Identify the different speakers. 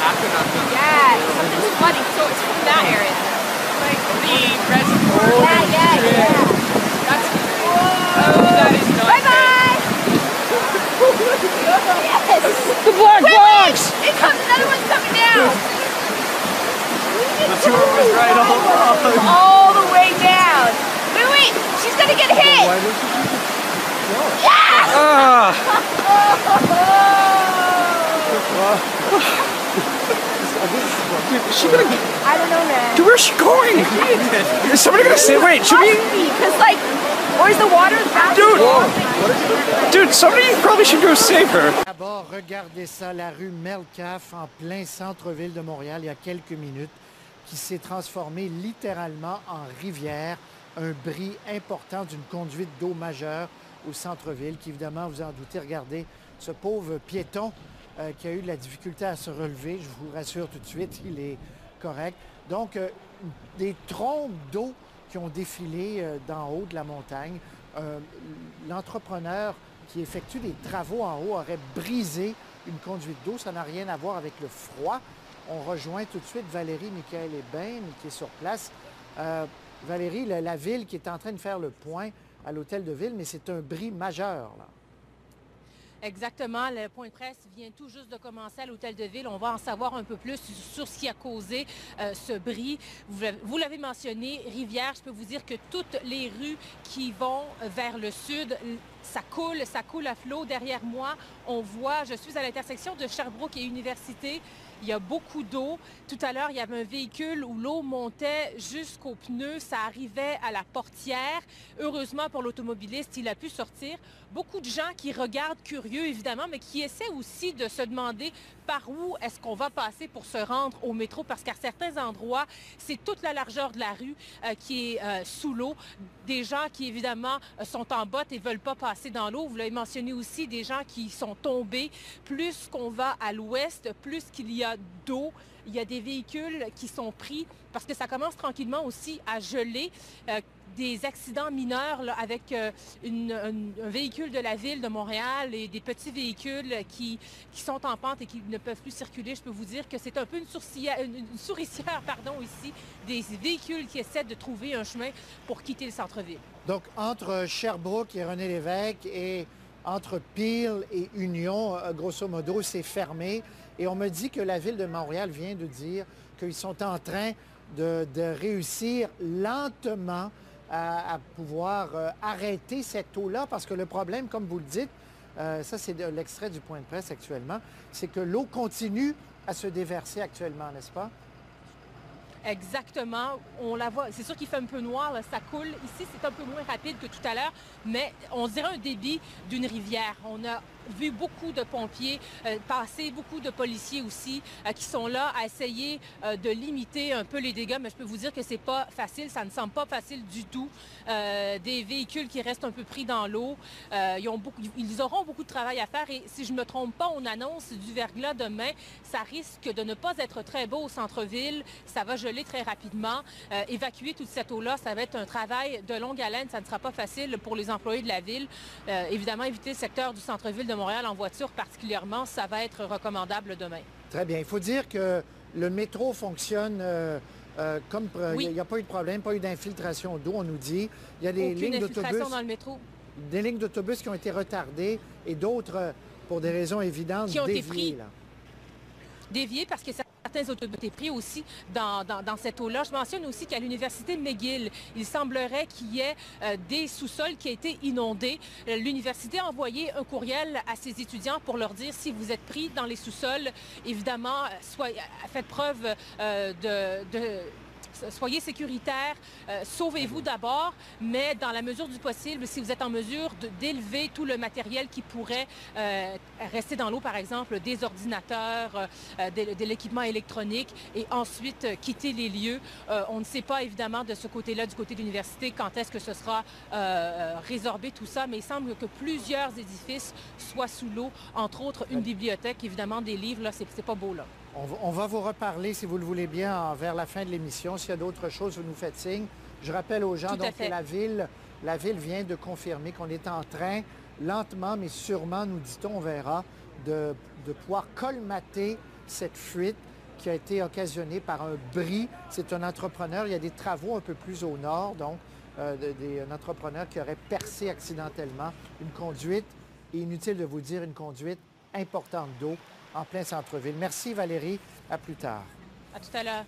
Speaker 1: Yeah, something's flooding, so it's from that area.
Speaker 2: Like the reservoir.
Speaker 1: Yeah.
Speaker 2: That's that is not
Speaker 1: Bye-bye! Yes!
Speaker 3: The black box!
Speaker 1: It comes, another one's coming down!
Speaker 3: The tour was right all along.
Speaker 1: All the way down! Wait, she's gonna get hit! Yes!
Speaker 3: Is she gonna...
Speaker 1: I don't know, man.
Speaker 3: Dude, where's she going? Is somebody gonna say, wait, should we...
Speaker 1: Because, like, where's the water?
Speaker 3: Dude, somebody probably should go save her.
Speaker 4: D'abord, regardez ça, la rue Melcalfe en plein centre-ville de Montréal il y a quelques minutes, qui s'est transformée littéralement en rivière, un bris important d'une conduite d'eau majeure au centre-ville, qui évidemment, vous en doutez, regardez ce pauvre piéton qui a eu de la difficulté à se relever. Je vous rassure tout de suite, il est correct. Donc, des trombes d'eau qui ont défilé d'en haut de la montagne. L'entrepreneur qui effectue des travaux en haut aurait brisé une conduite d'eau. Ça n'a rien à voir avec le froid. On rejoint tout de suite Valérie Michaël-Hébin, qui est sur place. Valérie, la ville qui est en train de faire le point à l'hôtel de ville, mais c'est un bris majeur, là.
Speaker 5: Exactement. Le point de presse vient tout juste de commencer à l'hôtel de ville. On va en savoir un peu plus sur ce qui a causé ce bris. Vous l'avez mentionné, rivière, je peux vous dire que toutes les rues qui vont vers le sud, ça coule à flot. Derrière moi, on voit, je suis à l'intersection de Sherbrooke et Université. Il y a beaucoup d'eau. Tout à l'heure, il y avait un véhicule où l'eau montait jusqu'aux pneus. Ça arrivait à la portière. Heureusement pour l'automobiliste, il a pu sortir. Beaucoup de gens qui regardent curieux, évidemment, mais qui essaient aussi de se demander par où est-ce qu'on va passer pour se rendre au métro, parce qu'à certains endroits, c'est toute la largeur de la rue qui est sous l'eau. Des gens qui, évidemment, sont en bottes et ne veulent pas passer dans l'eau. Vous l'avez mentionné aussi, des gens qui sont tombés. Plus qu'on va à l'ouest, plus qu'il y a d'eau. Il y a des véhicules qui sont pris parce que ça commence tranquillement aussi à geler. Des accidents mineurs là, avec un véhicule de la ville de Montréal et des petits véhicules qui sont en pente et qui ne peuvent plus circuler. Je peux vous dire que c'est un peu une souricière ici, des véhicules qui essaient de trouver un chemin pour quitter le centre-ville.
Speaker 4: Donc, entre Sherbrooke et René-Lévesque et entre Peel et Union, grosso modo, c'est fermé. Et on me dit que la Ville de Montréal vient de dire qu'ils sont en train de réussir lentement à pouvoir arrêter cette eau-là, parce que le problème, comme vous le dites, ça c'est l'extrait du point de presse actuellement, c'est que l'eau continue à se déverser actuellement, n'est-ce pas?
Speaker 5: Exactement. On la voit. C'est sûr qu'il fait un peu noir, là, ça coule. Ici, c'est un peu moins rapide que tout à l'heure, mais on dirait un débit d'une rivière. On a vu beaucoup de pompiers passer, beaucoup de policiers aussi qui sont là à essayer de limiter un peu les dégâts, mais je peux vous dire que c'est pas facile, ça ne semble pas facile du tout. Des véhicules qui restent un peu pris dans l'eau, ils auront beaucoup de travail à faire et si je ne me trompe pas, on annonce du verglas demain. Ça risque de ne pas être très beau au centre-ville, ça va geler très rapidement. Évacuer toute cette eau-là, ça va être un travail de longue haleine, ça ne sera pas facile pour les employés de la ville. Évidemment, éviter le secteur du centre-ville de Montréal en voiture particulièrement, ça va être recommandable demain.
Speaker 4: Très bien. Il faut dire que le métro fonctionne comme...
Speaker 5: Oui.
Speaker 4: Il n'y a pas eu de problème, pas eu d'infiltration d'eau, on nous dit. Il y a des lignes d'autobus...
Speaker 5: dans le métro.
Speaker 4: Des lignes d'autobus qui ont été retardées et d'autres, pour des raisons évidentes,
Speaker 5: qui ont été
Speaker 4: déviées.
Speaker 5: pris. Déviés parce que certains autobus étaient pris aussi dans cette eau-là. Je mentionne aussi qu'à l'Université McGill, il semblerait qu'il y ait des sous-sols qui aient été inondés. L'université a envoyé un courriel à ses étudiants pour leur dire si vous êtes pris dans les sous-sols, évidemment, faites preuve soyez sécuritaires, sauvez-vous d'abord, mais dans la mesure du possible, si vous êtes en mesure d'élever tout le matériel qui pourrait rester dans l'eau, par exemple des ordinateurs, de l'équipement électronique, et ensuite quitter les lieux. On ne sait pas évidemment de ce côté-là, du côté de l'université, quand est-ce que ce sera résorbé tout ça, mais il semble que plusieurs édifices soient sous l'eau, entre autres une bibliothèque, évidemment des livres, là, c'est pas beau là.
Speaker 4: On va vous reparler, si vous le voulez bien, vers la fin de l'émission. S'il y a d'autres choses, vous nous faites signe. Je rappelle aux gens donc, que la ville vient de confirmer qu'on est en train, lentement mais sûrement, nous dit-on, on verra, de pouvoir colmater cette fuite qui a été occasionné par un bris. C'est un entrepreneur. Il y a des travaux un peu plus au nord, donc un entrepreneur qui aurait percé accidentellement une conduite, et inutile de vous dire, une conduite importante d'eau en plein centre-ville. Merci Valérie, à plus tard.
Speaker 5: À tout à l'heure.